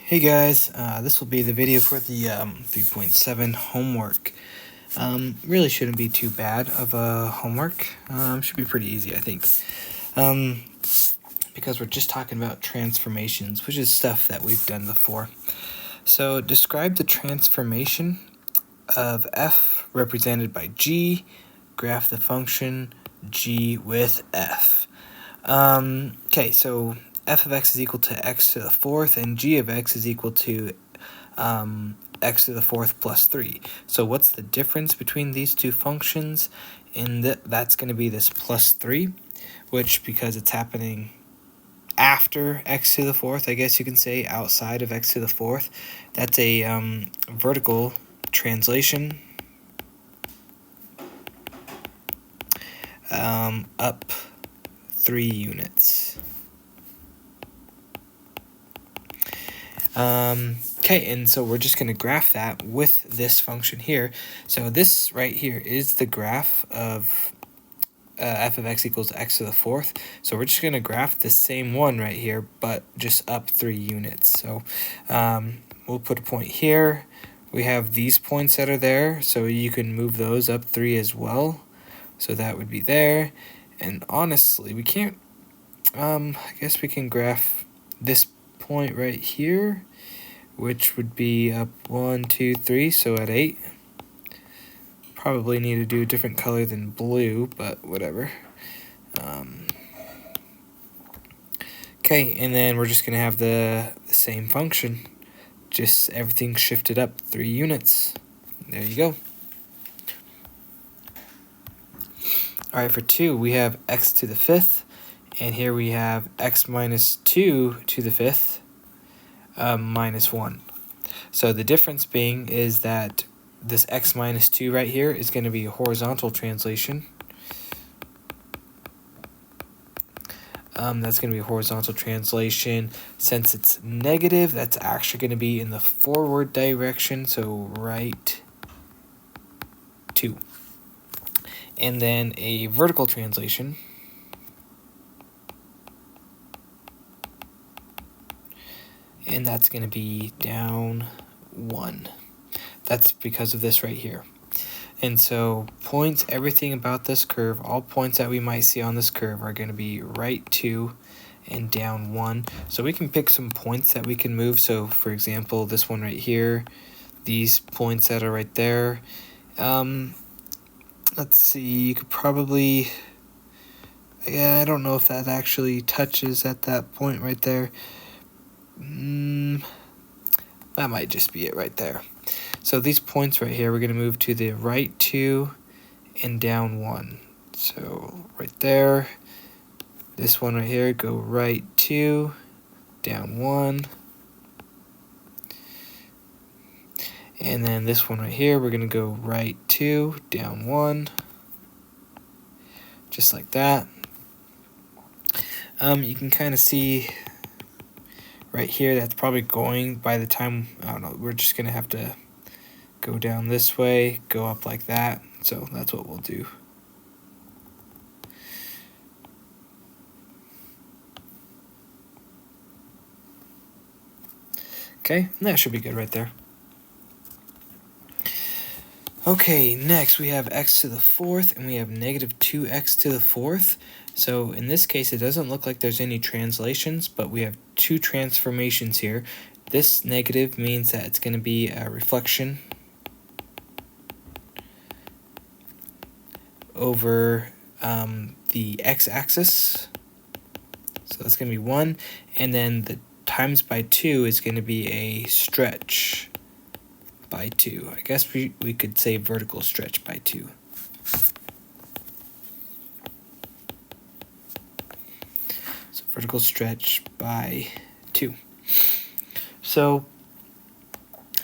Hey guys, this will be the video for the 3.7 homework. Really shouldn't be too bad of a homework. Should be pretty easy, I think. Because we're just talking about transformations, which is stuff that we've done before. So describe the transformation of f represented by g, graph the function g with f. Okay, so f of x is equal to x to the fourth, and g of x is equal to x to the fourth plus 3. So what's the difference between these two functions? And that's going to be this plus 3, which, because it's happening after x to the fourth, I guess you can say, outside of x to the fourth, that's a vertical translation up 3 units. Okay, and so we're just going to graph that with this function here. So this right here is the graph of f of x equals x to the fourth. So we're just going to graph the same one right here, but just up 3 units. So we'll put a point here. We have these points that are there, so you can move those up 3 as well. So that would be there. And honestly, we can't, I guess we can graph this point right here, which would be up 1, 2, 3, so at 8. Probably need to do a different color than blue, but whatever. Okay, and then we're just going to have the same function, just everything shifted up 3 units. There you go. Alright, for 2, we have x to the 5th, and here we have x minus 2 to the 5th, minus 1. So the difference being is that this x minus 2 right here is going to be a horizontal translation. That's going to be a horizontal translation. Since it's negative, that's actually going to be in the forward direction, so right 2. And then a vertical translation, and that's going to be down 1. That's because of this right here. And so points, everything about this curve, all points that we might see on this curve are going to be right 2 and down 1. So we can pick some points that we can move. So for example, this one right here, these points that are right there. Let's see, you could probably, yeah, I don't know if that actually touches at that point right there. That might just be it right there. So these points right here, we're going to move to the right 2 and down 1. So right there, this one right here, go right 2, down 1. And then this one right here, we're going to go right 2, down 1. Just like that. You can kind of see right here, that's probably going by the time, I don't know, we're just going to have to go down this way, go up like that. So that's what we'll do. Okay, and that should be good right there. Okay, next we have x to the 4th, and we have negative 2x to the 4th. So in this case, it doesn't look like there's any translations, but we have 2 transformations here. This negative means that it's going to be a reflection over the x-axis. So that's going to be 1, and then the times by 2 is going to be a stretch by 2. I guess we could say vertical stretch by 2. So vertical stretch by 2. So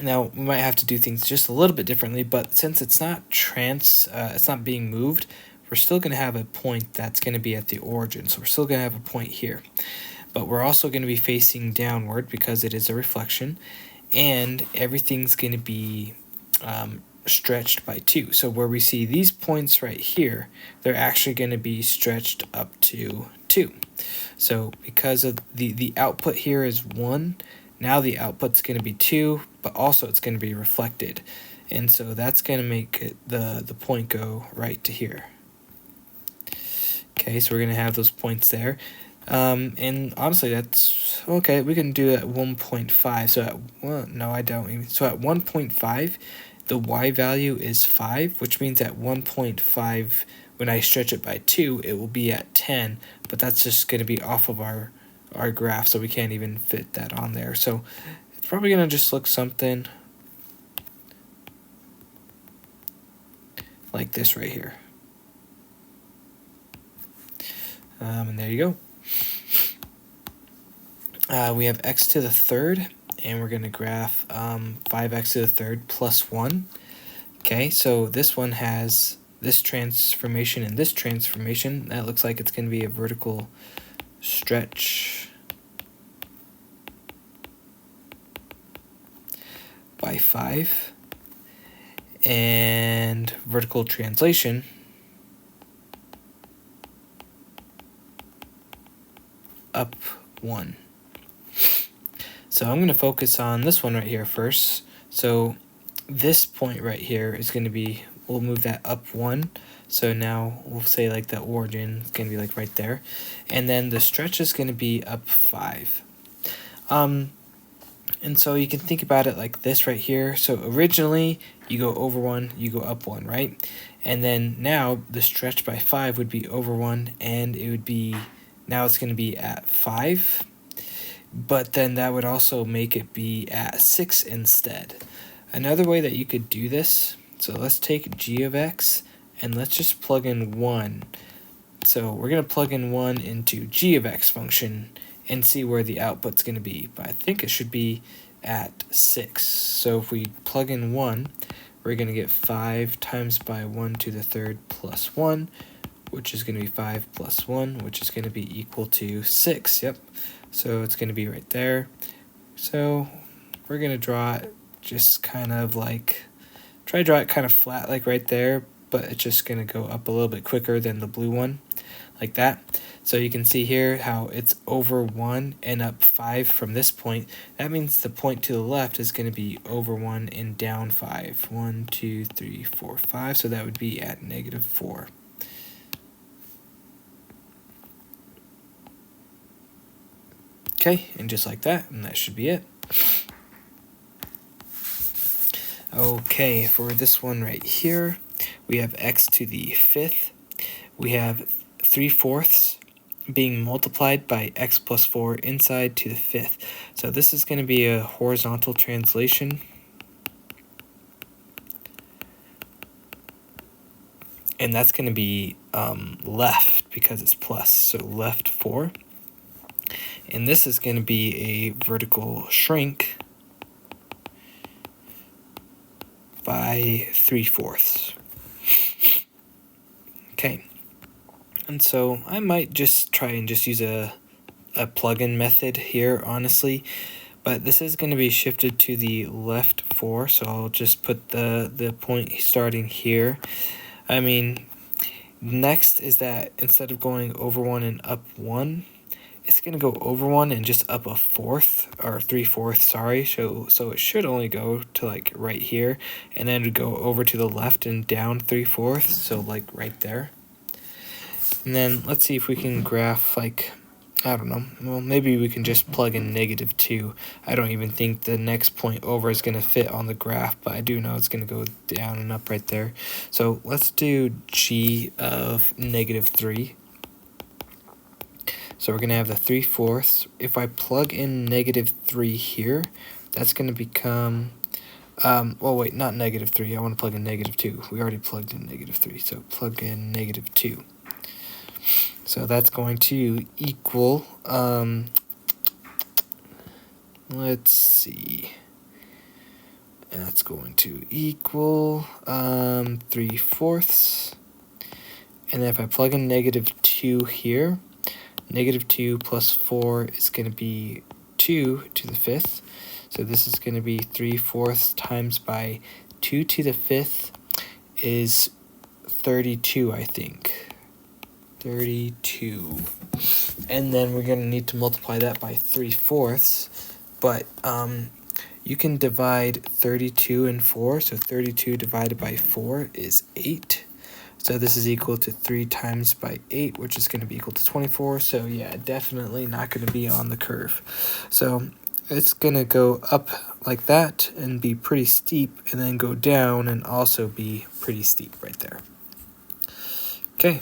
now we might have to do things just a little bit differently, but since it's not it's not being moved, we're still going to have a point that's going to be at the origin. So we're still going to have a point here, but we're also going to be facing downward because it is a reflection, and everything's going to be stretched by 2. So where we see these points right here, they're actually going to be stretched up to 2. So because of the output here is 1, now the output's going to be 2, but also it's going to be reflected. And so that's going to make it the point go right to here. Okay, so we're going to have those points there. And honestly, that's okay. We can do it at 1.5. So at, well, no, I don't even. So at 1.5, the y value is 5, which means at 1.5, when I stretch it by 2, it will be at 10. But that's just going to be off of our graph, so we can't even fit that on there. So it's probably going to just look something like this right here. And there you go. We have x to the third, and we're going to graph 5x to the third plus 1. Okay, so this one has this transformation and this transformation. That looks like it's going to be a vertical stretch by 5, and vertical translation up 1. So I'm going to focus on this one right here first. So this point right here is going to be, we'll move that up 1. So now we'll say like the origin is going to be like right there. And then the stretch is going to be up 5. And so you can think about it like this right here. So originally you go over 1, you go up 1, right? And then now the stretch by 5 would be over 1, and it would be, now it's going to be at 5. But then that would also make it be at 6 instead. Another way that you could do this, so let's take g of x and let's just plug in 1. So we're going to plug in 1 into g of x function and see where the output's going to be. But I think it should be at 6. So if we plug in 1, we're going to get 5 times by 1 to the third plus 1, which is going to be 5 plus 1, which is going to be equal to 6. Yep. So it's going to be right there. So we're going to draw it just kind of like, try to draw it kind of flat like right there, but it's just going to go up a little bit quicker than the blue one, like that. So you can see here how it's over 1 and up 5 from this point. That means the point to the left is going to be over 1 and down 5. 1, 2, 3, 4, 5. So that would be at -4. Okay, and just like that, and that should be it. Okay, for this one right here, we have x to the 5th. We have 3/4 being multiplied by x plus 4 inside to the 5th. So this is going to be a horizontal translation. And that's going to be left because it's plus, so left 4. And this is going to be a vertical shrink by 3/4. Okay, and so I might just try and just use a plug-in method here, honestly, but this is going to be shifted to the left 4, so I'll just put the point starting here. I mean, next is that instead of going over 1 and up 1, it's going to go over 1 and just up 1/4, or 3/4, sorry. So it should only go to like right here, and then go over to the left and down 3/4, so like right there. And then let's see if we can graph like, I don't know, well maybe we can just plug in -2. I don't even think the next point over is going to fit on the graph, but I do know it's going to go down and up right there. So let's do g of -3. So we're going to have the 3/4. If I plug in -3 here, that's going to become, well wait, not -3, I want to plug in -2. We already plugged in -3, so plug in -2. So that's going to equal, let's see, that's going to equal 3/4. And then if I plug in -2 here, -2 plus 4 is going to be 2 to the 5th. So this is going to be 3/4 times by 2 to the 5th is 32, I think. 32. And then we're going to need to multiply that by 3/4. but you can divide 32 and 4, so 32 divided by 4 is 8. So this is equal to 3 times by 8, which is going to be equal to 24. So yeah, definitely not going to be on the curve. So it's going to go up like that and be pretty steep, and then go down and also be pretty steep right there. Okay.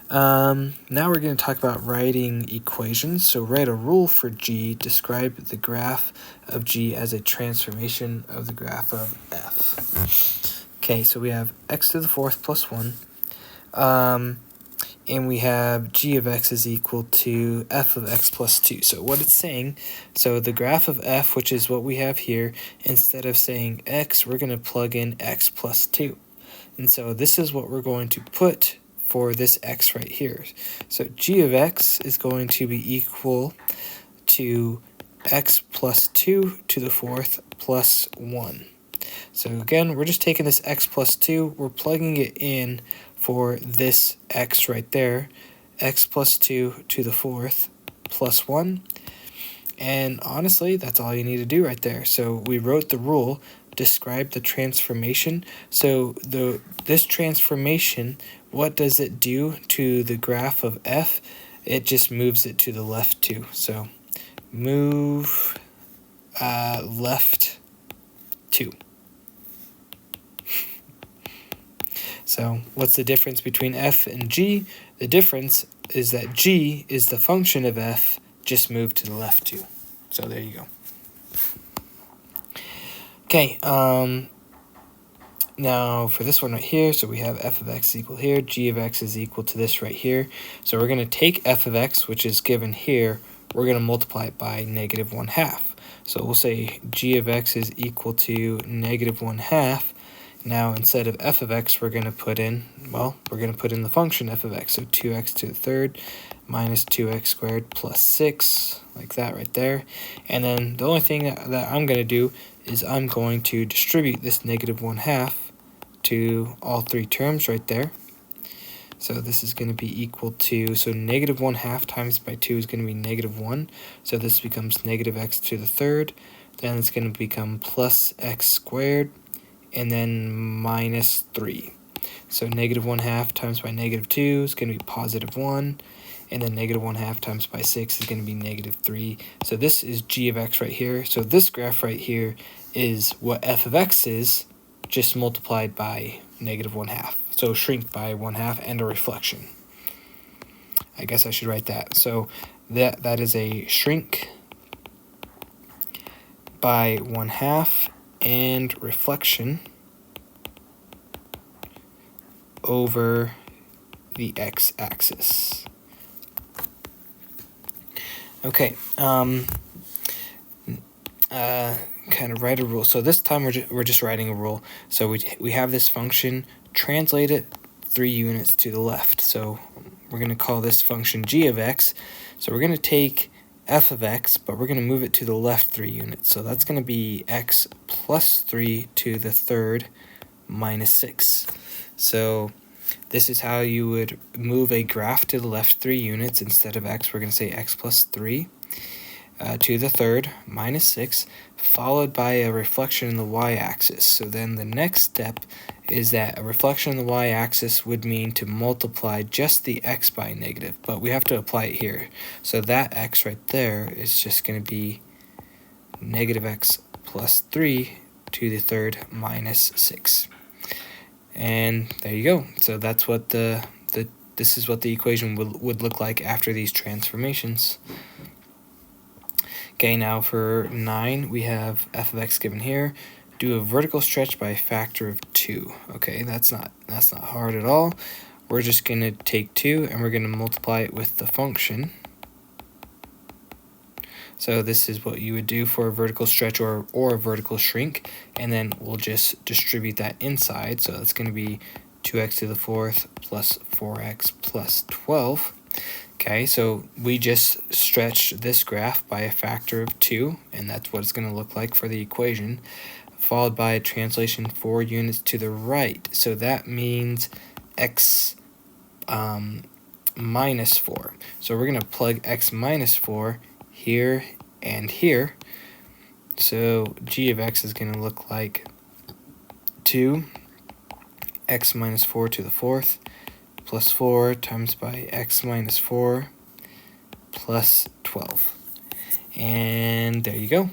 Now we're going to talk about writing equations. So write a rule for G. Describe the graph of G as a transformation of the graph of F. Okay, so we have x to the fourth plus 1. And we have g of x is equal to f of x plus 2. So what it's saying, so the graph of f, which is what we have here, instead of saying x, we're going to plug in x plus 2. And so this is what we're going to put for this x right here. So g of x is going to be equal to x plus 2 to the fourth plus 1. So again, we're just taking this x plus 2, we're plugging it in for this x right there, x plus 2 to the fourth plus 1. And honestly, that's all you need to do right there. So we wrote the rule, describe the transformation. So this transformation, what does it do to the graph of f? It just moves it to the left 2. So move left 2. So what's the difference between f and g? The difference is that g is the function of f, just moved to the left 2. So there you go. Okay, now for this one right here, so we have f of x equal here, g of x is equal to this right here. So we're going to take f of x, which is given here, we're going to multiply it by negative 1/2. So we'll say g of x is equal to negative 1/2. Now instead of f of x, we're going to put in, well, we're going to put in the function f of x. So 2x to the third minus 2x squared plus 6, like that right there. And then the only thing that I'm going to do is I'm going to distribute this negative 1/2 to all three terms right there. So this is going to be equal to, so negative 1/2 times by 2 is going to be negative 1. So this becomes negative x to the third. Then it's going to become plus x squared, and then minus 3. So negative 1/2 times by negative 2 is going to be positive 1. And then negative 1/2 times by 6 is going to be negative 3. So this is g of x right here. So this graph right here is what f of x is, just multiplied by negative 1/2. So shrink by 1/2 and a reflection. I guess I should write that. So that is a shrink by 1/2 and reflection over the x-axis. Okay, kind of write a rule. So this time we're just writing a rule. So we have this function, translate it 3 units to the left. So we're going to call this function g of x. So we're going to take f of x, but we're going to move it to the left 3 units. So that's going to be x plus 3 to the third minus 6. So this is how you would move a graph to the left 3 units. Instead of x, we're going to say x plus 3 to the third minus 6, followed by a reflection in the y-axis. So then the next step is that a reflection in the y-axis would mean to multiply just the x by negative, but we have to apply it here. So that x right there is just going to be negative x plus 3 to the third minus 6. And there you go. So that's what this is what the equation would look like after these transformations. Okay, now for 9, we have f of x given here. Do a vertical stretch by a factor of 2. Okay, that's not hard at all. We're just going to take 2 and we're going to multiply it with the function. So this is what you would do for a vertical stretch or a vertical shrink, and then we'll just distribute that inside. So that's going to be 2x to the fourth plus 4x plus 12. Okay, so we just stretched this graph by a factor of 2, and that's what it's going to look like for the equation, followed by a translation 4 units to the right. So that means x minus 4. So we're going to plug x minus 4 here and here. So g of x is going to look like 2x minus 4 to the fourth plus 4 times by x minus 4 plus 12. And there you go.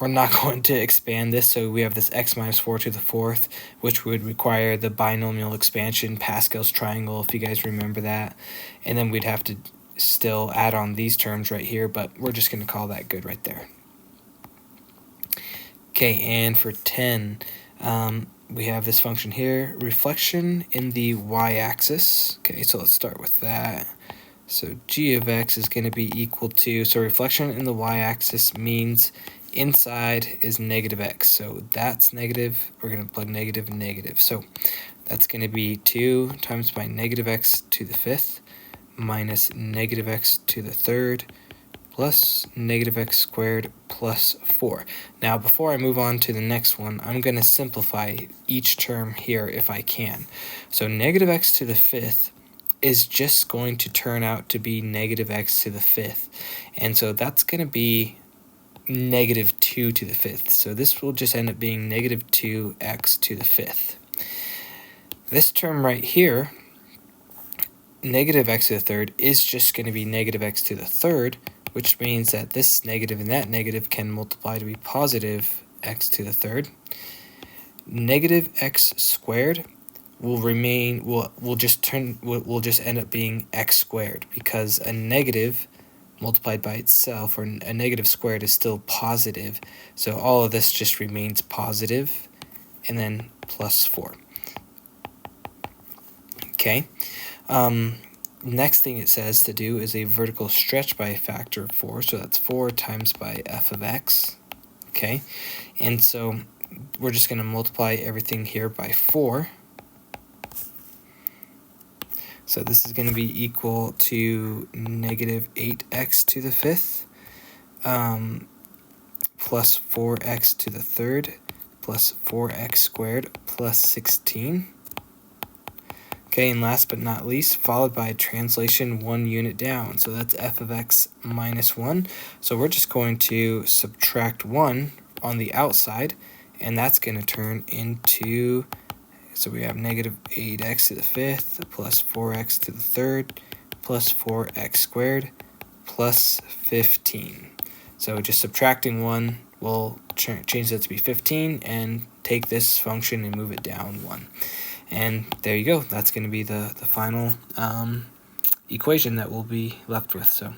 We're not going to expand this, so we have this x minus 4 to the fourth, which would require the binomial expansion, Pascal's triangle, if you guys remember that. And then we'd have to still add on these terms right here, but we're just going to call that good right there. Okay, and for 10, we have this function here, reflection in the y-axis. Okay, so let's start with that. So g of x is going to be equal to, so reflection in the y-axis means inside is negative x. So that's negative. We're going to plug negative and negative. So that's going to be 2 times by negative x to the fifth minus negative x to the third plus negative x squared plus 4. Now, before I move on to the next one, I'm going to simplify each term here if I can. So negative x to the fifth is just going to turn out to be negative x to the fifth. And so that's going to be negative 2 to the fifth. So this will just end up being negative 2x to the fifth. This term right here, negative x to the third, is just going to be negative x to the third, which means that this negative and that negative can multiply to be positive x to the third. Negative x squared will remain, will just end up being x squared, because a negative multiplied by itself, or a negative squared, is still positive. So all of this just remains positive, and then plus 4. Okay. Next thing it says to do is a vertical stretch by a factor of 4. So that's 4 times by f of x. Okay. And so we're just going to multiply everything here by 4. So this is going to be equal to negative 8x to the fifth plus 4x to the third plus 4x squared plus 16. Okay, and last but not least, followed by translation 1 unit down. So that's f of x minus 1. So we're just going to subtract 1 on the outside, and that's going to turn into, so we have negative 8x to the fifth plus 4x to the third plus 4x squared plus 15. So just subtracting 1 will change that to be 15, and take this function and move it down 1. And there you go. That's going to be the final equation that we'll be left with. So,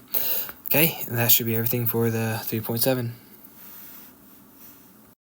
okay, that should be everything for the 3.7.